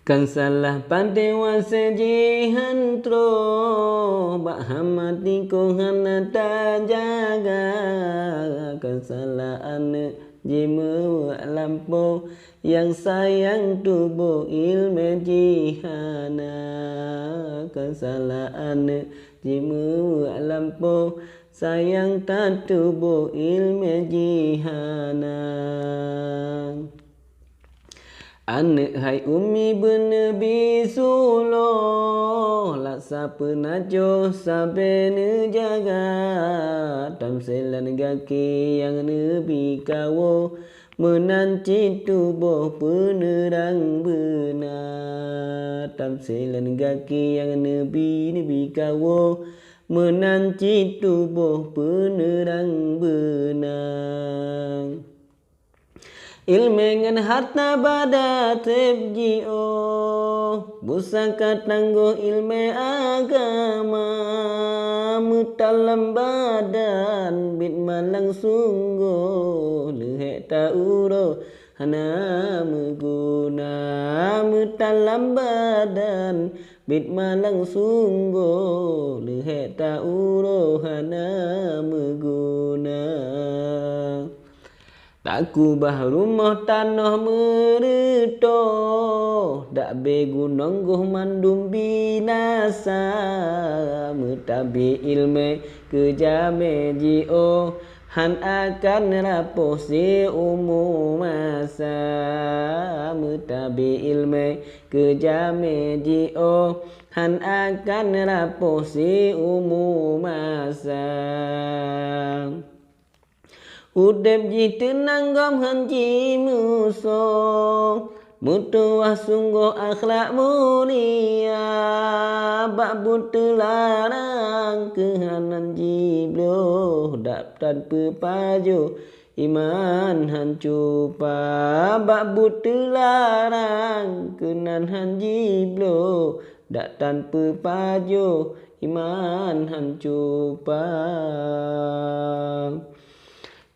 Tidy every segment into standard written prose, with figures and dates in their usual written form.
Kan salah pandai wasejihan tro Bahamati ko hanata jaga Kan salah ane jimu lampu Yang sayang tubuh ilmu jihana Kan salah ane jimu lampu Sayang tak tubuh ilmu jihana Anak hai umi bernabi suloh Laksa penajuh sampai nejaga Tamselan gaki yang nabi kawo Menanci tubuh penerang benar Tamselan gaki yang nabi kawo Menanci tubuh penerang benar Ilmengan harta badat tebji'o Busaka tangguh ilmu agama Mutalam badan bit malang sungguh Lehek ta'uro hana meguna Mutalam badan bit malang sungguh Lehek ta'uro hana meguna Tak kubah rumah tanah merito Dak begu nonggoh mandum binasa Mutabi ilmu kejame jio Han akan rapuh si umum masa Mutabi ilmu kejame jio Han akan rapuh si umum masa Udep ji tenang gom hanji musuh Mutuah sungguh akhlak mulia Bak butelarang kehanan jibloh Dap tanpa paju iman hancupa Bak butelarang kehanan hanjibloh Dak tanpa paju iman hancupa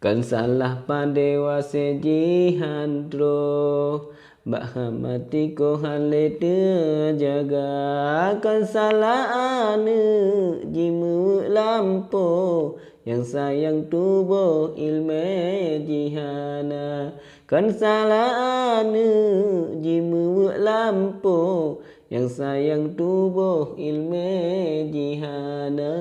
Kan salah pandai wasejihan tro Bahamati ko hale terjaga Kan salah ane jimu lampu Yang sayang tubuh ilmu jihana Kan salah ane jimu lampu Yang sayang tubuh ilmu jihana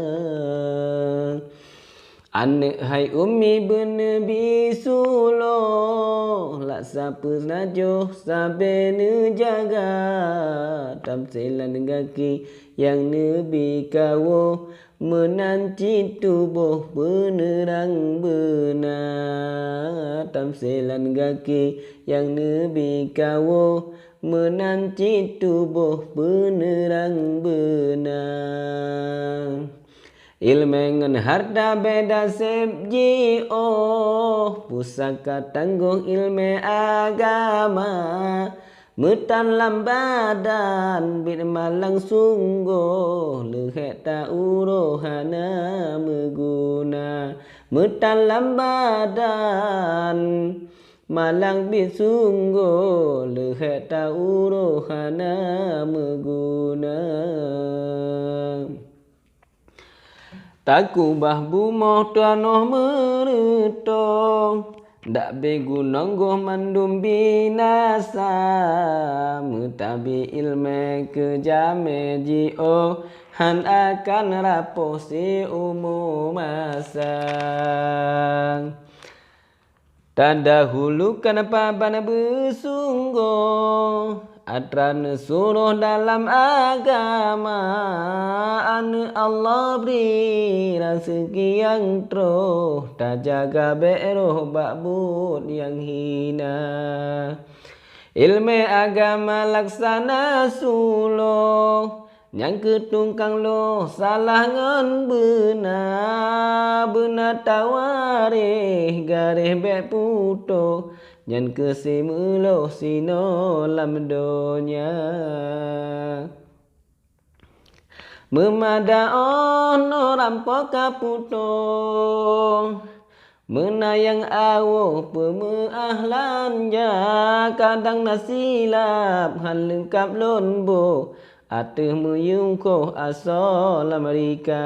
Anak hai umi bernabi suloh Laksa penajuh sampai nejaga Tamselan gaki yang nabi kawo Menanci tubuh penerang benar Tamselan gaki yang nabi kawo Menanci tubuh penerang benar Ilmengan harta beda sebji Pusaka tangguh ilmu agama Metalam badan bit malang sungguh Lehek ta'uro hana meguna Metalam badan malang bit sungguh Lehek ta'uro hana meguna Tak kubah bumoh tuanoh meretong Dak begu nonggoh mandum binasa Mutabi ilmu kejame jio Han akan rapuh si umum masa Terdahulukan papan bersungguh Atran suruh dalam agama Anu Allah beri rezeki yang teruh Tak jaga beroh bakbut yang hina Ilmu agama laksana suluh Yang ketungkang loh salah ngan benar Benar tawarih garih bek putuh Yang kesemuloh sino lam donya Memada ono rampok kaputuh Menayang awuh pemeahlanja kadang nasilap han lengkap lonbo ateh meyungkoh asal Amerika.